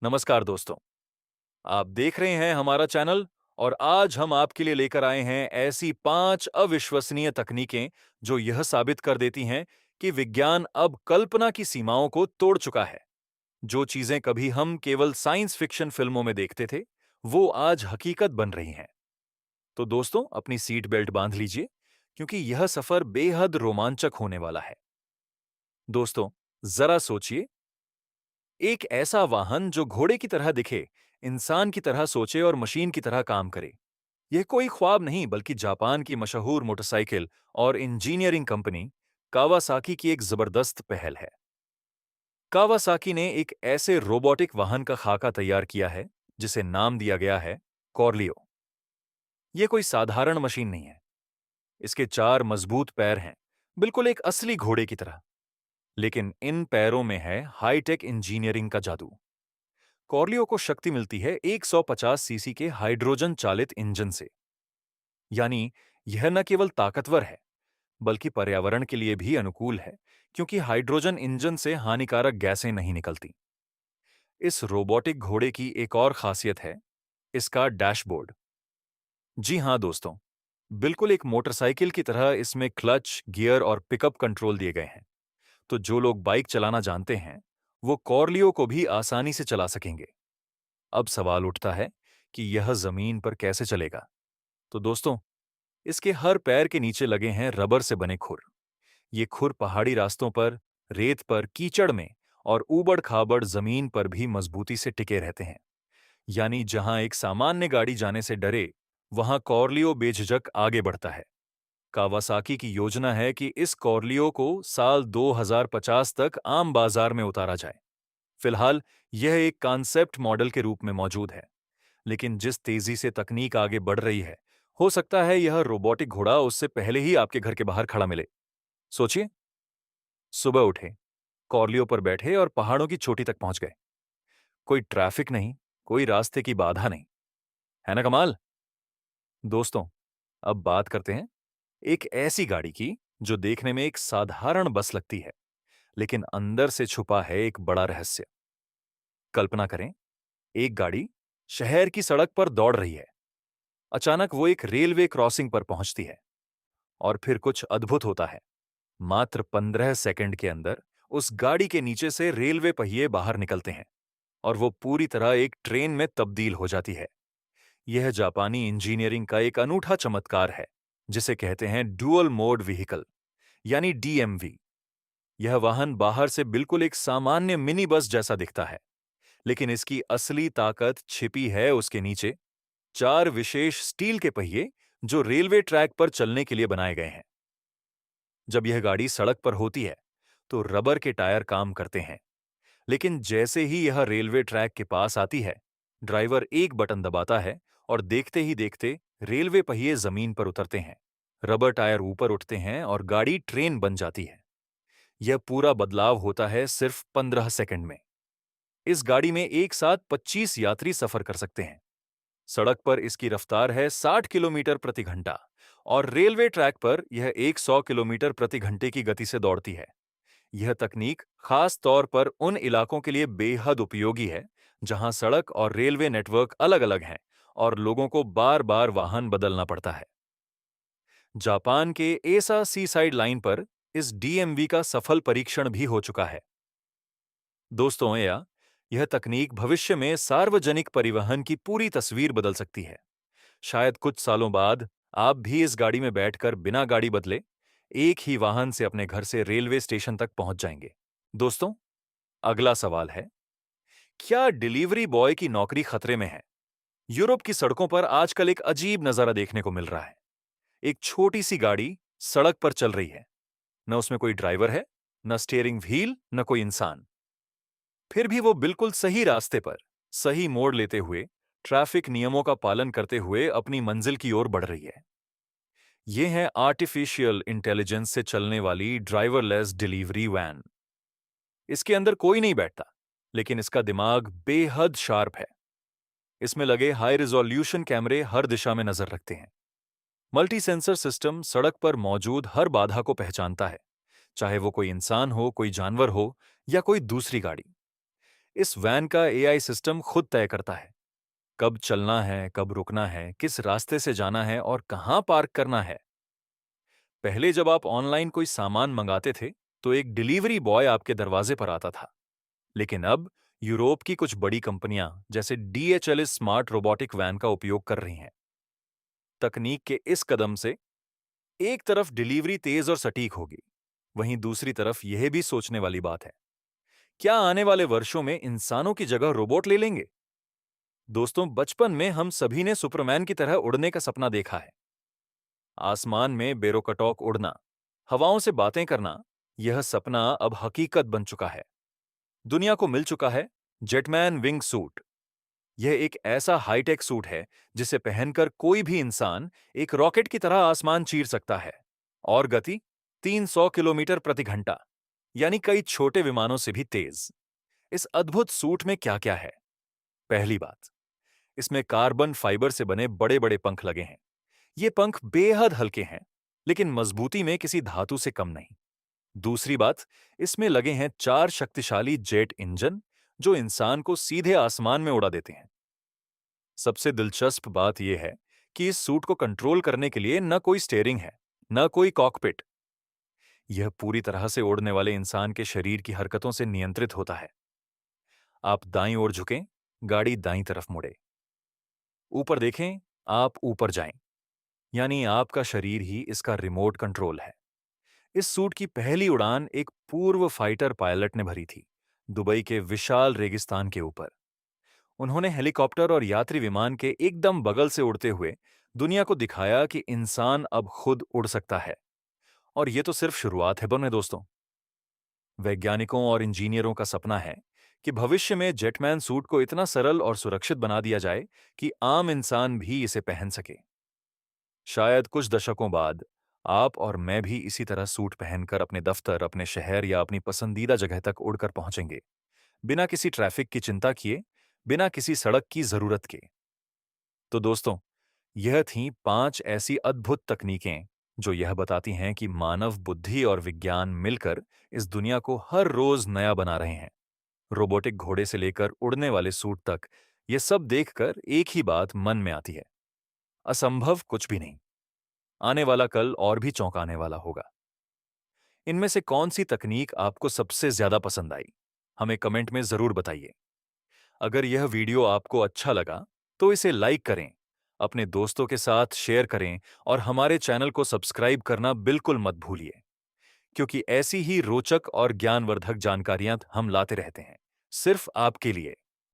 नमस्कार दोस्तों। आप देख रहे हैं हमारा चैनल और आज हम आपके लिए लेकर आए हैं ऐसी 5 अविश्वसनीय तकनीकें जो यह साबित कर देती हैं कि विज्ञान अब कल्पना की सीमाओं को तोड़ चुका है। जो चीजें कभी हम केवल साइंस फिक्शन फिल्मों में देखते थे, वो आज हकीकत बन रही हैं। तो दोस्तों, अपनी सीट बेल्ट बांध लीजिए क्योंकि यह सफर बेहद रोमांचक होने वाला है। दोस्तों, जरा सोचिए, एक ऐसा वाहन जो घोड़े की तरह दिखे, इंसान की तरह सोचे और मशीन की तरह काम करे। यह कोई ख्वाब नहीं बल्कि जापान की मशहूर मोटरसाइकिल और इंजीनियरिंग कंपनी कावासाकी की एक जबरदस्त पहल है। कावासाकी ने एक ऐसे रोबोटिक वाहन का खाका तैयार किया है जिसे नाम दिया गया है कॉर्लियो। यह कोई साधारण मशीन नहीं है। इसके 4 मजबूत पैर हैं, बिल्कुल एक असली घोड़े की तरह। लेकिन इन पैरों में है हाईटेक इंजीनियरिंग का जादू। कॉर्लियो को शक्ति मिलती है 150 सीसी के हाइड्रोजन चालित इंजन से। यानी यह न केवल ताकतवर है बल्कि पर्यावरण के लिए भी अनुकूल है, क्योंकि हाइड्रोजन इंजन से हानिकारक गैसें नहीं निकलती। इस रोबोटिक घोड़े की एक और खासियत है इसका डैशबोर्ड। जी हां दोस्तों, बिल्कुल एक मोटरसाइकिल की तरह इसमें क्लच, गियर और पिकअप कंट्रोल दिए गए हैं। तो जो लोग बाइक चलाना जानते हैं, वो कॉर्लियो को भी आसानी से चला सकेंगे। अब सवाल उठता है कि यह जमीन पर कैसे चलेगा। तो दोस्तों, इसके हर पैर के नीचे लगे हैं रबर से बने खुर। ये खुर पहाड़ी रास्तों पर, रेत पर, कीचड़ में और ऊबड़-खाबड़ जमीन पर भी मजबूती से टिके रहते हैं। यानी जहां एक सामान्य गाड़ी जाने से डरे, वहां कॉर्लियो बेझिझक आगे बढ़ता है। कावासाकी की योजना है कि इस कॉर्लियो को साल 2050 तक आम बाजार में उतारा जाए। फिलहाल यह एक कॉन्सेप्ट मॉडल के रूप में मौजूद है, लेकिन जिस तेजी से तकनीक आगे बढ़ रही है, हो सकता है यह रोबोटिक घोड़ा उससे पहले ही आपके घर के बाहर खड़ा मिले। सोचिए, सुबह उठे, कॉर्लियो पर बैठे और पहाड़ों की चोटी तक पहुंच गए। कोई ट्रैफिक नहीं, कोई रास्ते की बाधा नहीं। है ना कमाल? दोस्तों, अब बात करते हैं एक ऐसी गाड़ी की जो देखने में एक साधारण बस लगती है, लेकिन अंदर से छुपा है एक बड़ा रहस्य। कल्पना करें, एक गाड़ी शहर की सड़क पर दौड़ रही है। अचानक वो एक रेलवे क्रॉसिंग पर पहुंचती है और फिर कुछ अद्भुत होता है। मात्र 15 सेकंड के अंदर उस गाड़ी के नीचे से रेलवे पहिए बाहर निकलते हैं और वो पूरी तरह एक ट्रेन में तब्दील हो जाती है। यह जापानी इंजीनियरिंग का एक अनूठा चमत्कार है, जिसे कहते हैं डुअल मोड व्हीकल, यानी डीएमवी। यह वाहन बाहर से बिल्कुल एक सामान्य मिनी बस जैसा दिखता है, लेकिन इसकी असली ताकत छिपी है उसके नीचे। 4 विशेष स्टील के पहिए जो रेलवे ट्रैक पर चलने के लिए बनाए गए हैं। जब यह गाड़ी सड़क पर होती है, तो रबर के टायर काम करते हैं, लेकिन जैसे ही यह रेलवे ट्रैक के पास आती है, ड्राइवर एक बटन दबाता है और देखते ही देखते रेलवे पहिए जमीन पर उतरते हैं। रबर टायर ऊपर उठते हैं और गाड़ी ट्रेन बन जाती है। यह पूरा बदलाव होता है सिर्फ 15 सेकंड में। इस गाड़ी में एक साथ 25 यात्री सफर कर सकते हैं। सड़क पर इसकी रफ्तार है 60 किलोमीटर प्रति घंटा और रेलवे ट्रैक पर यह 100 किलोमीटर प्रति घंटे की गति से दौड़ती है। यह तकनीक खास तौर पर उन इलाकों के लिए बेहद उपयोगी है जहां सड़क और रेलवे नेटवर्क अलग-अलग हैं और लोगों को बार-बार वाहन बदलना पड़ता है। जापान के एसा सी साइड लाइन पर इस डीएमवी का सफल परीक्षण भी हो चुका है। दोस्तों, यह तकनीक भविष्य में सार्वजनिक परिवहन की पूरी तस्वीर बदल सकती है। शायद कुछ सालों बाद आप भी इस गाड़ी में बैठकर बिना गाड़ी बदले एक ही वाहन से अपने घर से रेलवे स्टेशन तक पहुंच जाएंगे। दोस्तों, अगला सवाल है, क्या डिलीवरी बॉय की नौकरी खतरे में है? यूरोप की सड़कों पर आजकल एक अजीब नजारा देखने को मिल रहा है। एक छोटी सी गाड़ी सड़क पर चल रही है। न उसमें कोई ड्राइवर है, न स्टीयरिंग व्हील, न कोई इंसान। फिर भी वो बिल्कुल सही रास्ते पर, सही मोड़ लेते हुए, ट्रैफिक नियमों का पालन करते हुए अपनी मंजिल की ओर बढ़ रही है। ये है आर्टिफिशियल इंटेलिजेंस से चलने वाली ड्राइवरलेस डिलीवरी वैन। इसके अंदर कोई नहीं बैठता, लेकिन इसका दिमाग बेहद शार्प है। इसमें लगे हाई रिजोल्यूशन कैमरे हर दिशा में नजर रखते हैं। मल्टी सेंसर सिस्टम सड़क पर मौजूद हर बाधा को पहचानता है, चाहे वो कोई इंसान हो, कोई जानवर हो या कोई दूसरी गाड़ी। इस वैन का एआई सिस्टम खुद तय करता है कब चलना है, कब रुकना है, किस रास्ते से जाना है और कहां पार्क करना है। पहले जब आप ऑनलाइन कोई सामान मंगाते थे, तो एक डिलीवरी बॉय आपके दरवाजे पर आता था। लेकिन अब यूरोप की कुछ बड़ी कंपनियां जैसे DHL स्मार्ट रोबोटिक वैन का उपयोग कर रही हैं। तकनीक के इस कदम से एक तरफ डिलीवरी तेज और सटीक होगी, वहीं दूसरी तरफ यह भी सोचने वाली बात है, क्या आने वाले वर्षों में इंसानों की जगह रोबोट ले लेंगे? दोस्तों, बचपन में हम सभी ने सुपरमैन की तरह उड़ने का सपना देखा है। आसमान में बेरोकटोक उड़ना, हवाओं से बातें करना, यह सपना अब हकीकत बन चुका है। दुनिया को मिल चुका है जेटमैन विंग सूट। यह एक ऐसा हाईटेक सूट है जिसे पहनकर कोई भी इंसान एक रॉकेट की तरह आसमान चीर सकता है। और गति 300 किलोमीटर प्रति घंटा, यानी कई छोटे विमानों से भी तेज। इस अद्भुत सूट में क्या क्या है? पहली बात, इसमें कार्बन फाइबर से बने बड़े बड़े पंख लगे हैं। ये पंख बेहद हल्के हैं, लेकिन मजबूती में किसी धातु से कम नहीं। दूसरी बात, इसमें लगे हैं 4 शक्तिशाली जेट इंजन जो इंसान को सीधे आसमान में उड़ा देते हैं। सबसे दिलचस्प बात यह है कि इस सूट को कंट्रोल करने के लिए न कोई स्टीयरिंग है, न कोई कॉकपिट। यह पूरी तरह से उड़ने वाले इंसान के शरीर की हरकतों से नियंत्रित होता है। आप दाईं ओर झुकें, गाड़ी दाईं तरफ मुड़े। ऊपर देखें, आप ऊपर जाएं। यानी आपका शरीर ही इसका रिमोट कंट्रोल है। इस सूट की पहली उड़ान एक पूर्व फाइटर पायलट ने भरी थी, दुबई के विशाल रेगिस्तान के ऊपर। उन्होंने हेलीकॉप्टर और यात्री विमान के एकदम बगल से उड़ते हुए दुनिया को दिखाया कि इंसान अब खुद उड़ सकता है। और ये तो सिर्फ शुरुआत है बने दोस्तों। वैज्ञानिकों और इंजीनियरों का सपना है कि भविष्य में जेटमैन सूट को इतना सरल और सुरक्षित बना दिया जाए कि आम इंसान भी इसे पहन सके। शायद कुछ दशकों बाद आप और मैं भी इसी तरह सूट पहनकर अपने दफ्तर, अपने शहर या अपनी पसंदीदा जगह तक उड़कर पहुंचेंगे, बिना किसी ट्रैफिक की चिंता किए, बिना किसी सड़क की जरूरत के। तो दोस्तों, यह थीं 5 ऐसी अद्भुत तकनीकें जो यह बताती हैं कि मानव बुद्धि और विज्ञान मिलकर इस दुनिया को हर रोज नया बना रहे हैं। रोबोटिक घोड़े से लेकर उड़ने वाले सूट तक, ये सब देखकर एक ही बात मन में आती है, असंभव कुछ भी नहीं। आने वाला कल और भी चौंकाने वाला होगा। इनमें से कौन सी तकनीक आपको सबसे ज्यादा पसंद आई? हमें कमेंट में जरूर बताइए। अगर यह वीडियो आपको अच्छा लगा, तो इसे लाइक करें, अपने दोस्तों के साथ शेयर करें और हमारे चैनल को सब्सक्राइब करना बिल्कुल मत भूलिए, क्योंकि ऐसी ही रोचक और ज्ञानवर्धक जानकारियां हम लाते रहते हैं, सिर्फ आपके लिए।